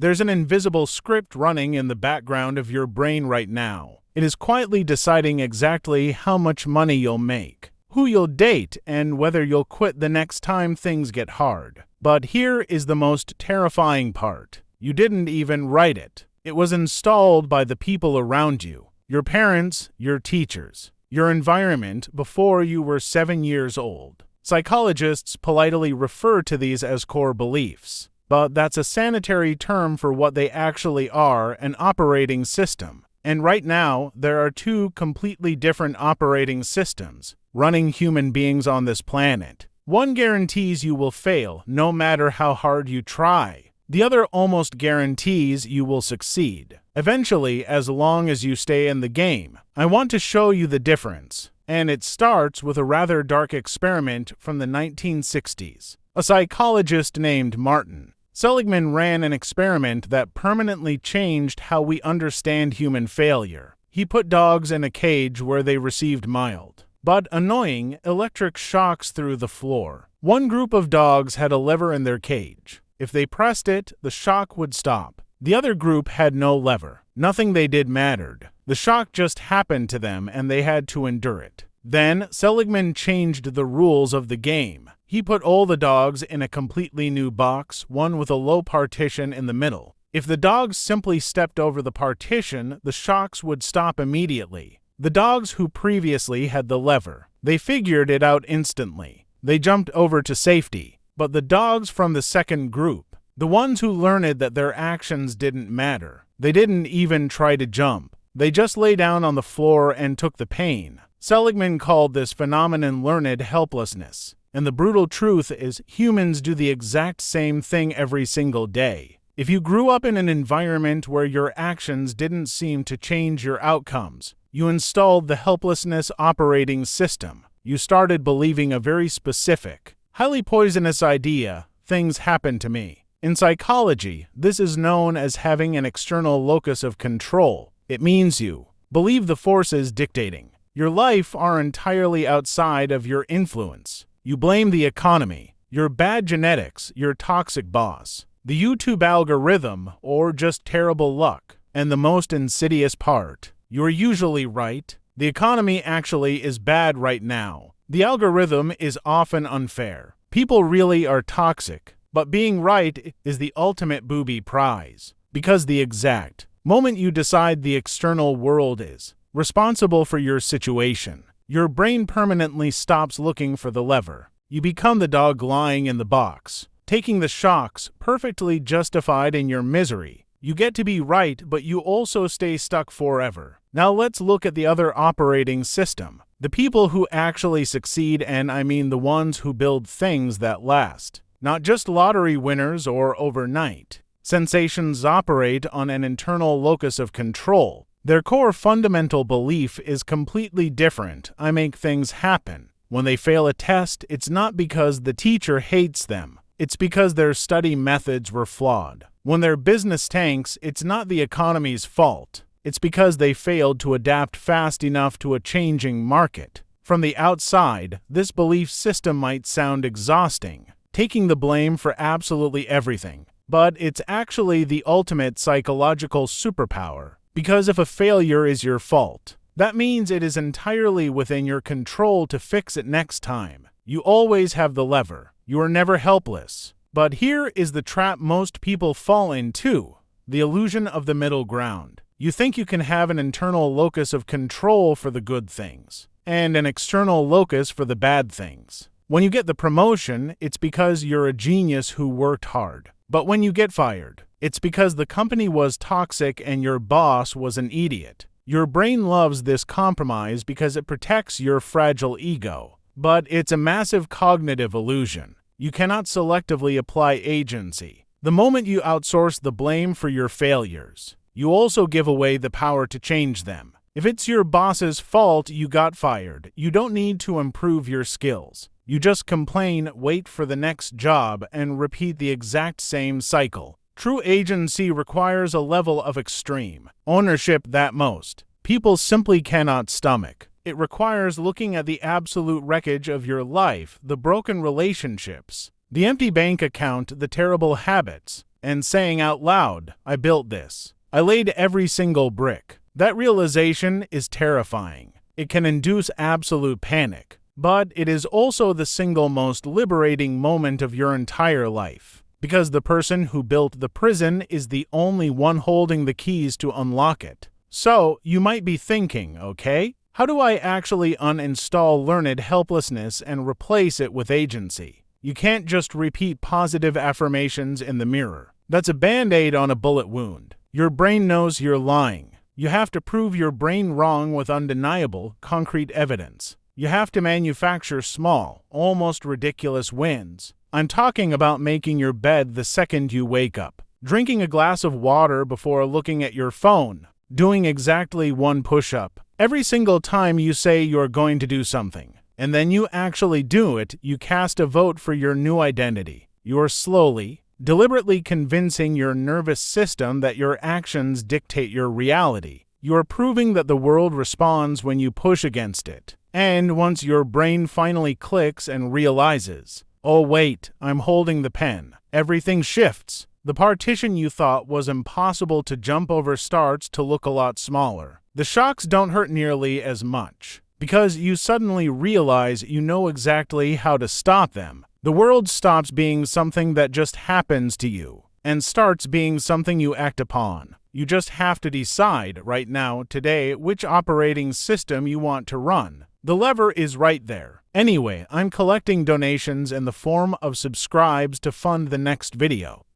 There's an invisible script running in the background of your brain right now. It is quietly deciding exactly how much money you'll make, who you'll date, and whether you'll quit the next time things get hard. But here is the most terrifying part. You didn't even write it. It was installed by the people around you, your parents, your teachers, your environment before you were 7 years old. Psychologists politely refer to these as core beliefs, but that's a sanitary term for what they actually are, an operating system. And right now, there are two completely different operating systems running human beings on this planet. One guarantees you will fail no matter how hard you try. The other almost guarantees you will succeed, eventually, as long as you stay in the game. I want to show you the difference, and it starts with a rather dark experiment from the 1960s. A psychologist named Martin Seligman ran an experiment that permanently changed how we understand human failure. He put dogs in a cage where they received mild, but annoying, electric shocks through the floor. One group of dogs had a lever in their cage. If they pressed it, the shock would stop. The other group had no lever. Nothing they did mattered. The shock just happened to them and they had to endure it. Then, Seligman changed the rules of the game. He put all the dogs in a completely new box, one with a low partition in the middle. If the dogs simply stepped over the partition, the shocks would stop immediately. The dogs who previously had the lever, they figured it out instantly. They jumped over to safety. But the dogs from the second group, the ones who learned that their actions didn't matter, they didn't even try to jump. They just lay down on the floor and took the pain. Seligman called this phenomenon learned helplessness. And the brutal truth is humans do the exact same thing every single day. If you grew up in an environment where your actions didn't seem to change your outcomes, you installed the helplessness operating system. You started believing a very specific, highly poisonous idea: things happen to me. In psychology, this is known as having an external locus of control. It means you believe the forces dictating your life are entirely outside of your influence. You blame the economy, your bad genetics, your toxic boss, the YouTube algorithm, or just terrible luck. And the most insidious part, you're usually right. The economy actually is bad right now. The algorithm is often unfair. People really are toxic. But being right is the ultimate booby prize. Because the exact moment you decide the external world is responsible for your situation, your brain permanently stops looking for the lever. You become the dog lying in the box, taking the shocks, perfectly justified in your misery. You get to be right, but you also stay stuck forever. Now let's look at the other operating system. The people who actually succeed, and I mean the ones who build things that last. Not just lottery winners or overnight. Sensations operate on an internal locus of control. Their core fundamental belief is completely different. I make things happen. When they fail a test, it's not because the teacher hates them. It's because their study methods were flawed. When their business tanks, it's not the economy's fault. It's because they failed to adapt fast enough to a changing market. From the outside, this belief system might sound exhausting, taking the blame for absolutely everything. But it's actually the ultimate psychological superpower. Because if a failure is your fault, that means it is entirely within your control to fix it next time. You always have the lever. You are never helpless. But here is the trap most people fall into: the illusion of the middle ground. You think you can have an internal locus of control for the good things, and an external locus for the bad things. When you get the promotion, it's because you're a genius who worked hard. But when you get fired, it's because the company was toxic and your boss was an idiot. Your brain loves this compromise because it protects your fragile ego. But it's a massive cognitive illusion. You cannot selectively apply agency. The moment you outsource the blame for your failures, you also give away the power to change them. If it's your boss's fault you got fired, you don't need to improve your skills. You just complain, wait for the next job, and repeat the exact same cycle. True agency requires a level of extreme ownership that most people simply cannot stomach. It requires looking at the absolute wreckage of your life, the broken relationships, the empty bank account, the terrible habits, and saying out loud, "I built this. I laid every single brick." That realization is terrifying. It can induce absolute panic, but it is also the single most liberating moment of your entire life, because the person who built the prison is the only one holding the keys to unlock it. So, you might be thinking, okay, how do I actually uninstall learned helplessness and replace it with agency? You can't just repeat positive affirmations in the mirror. That's a band-aid on a bullet wound. Your brain knows you're lying. You have to prove your brain wrong with undeniable, concrete evidence. You have to manufacture small, almost ridiculous wins. I'm talking about making your bed the second you wake up, drinking a glass of water before looking at your phone, doing exactly one push-up every single time you say you're going to do something. And then you actually do it. You cast a vote for your new identity. You're slowly, deliberately convincing your nervous system that your actions dictate your reality. You're proving that the world responds when you push against it. And once your brain finally clicks and realizes, "Oh wait, I'm holding the pen," everything shifts. The partition you thought was impossible to jump over starts to look a lot smaller. The shocks don't hurt nearly as much, because you suddenly realize you know exactly how to stop them. The world stops being something that just happens to you and starts being something you act upon. You just have to decide right now, today, which operating system you want to run. The lever is right there. Anyway, I'm collecting donations in the form of subscribes to fund the next video.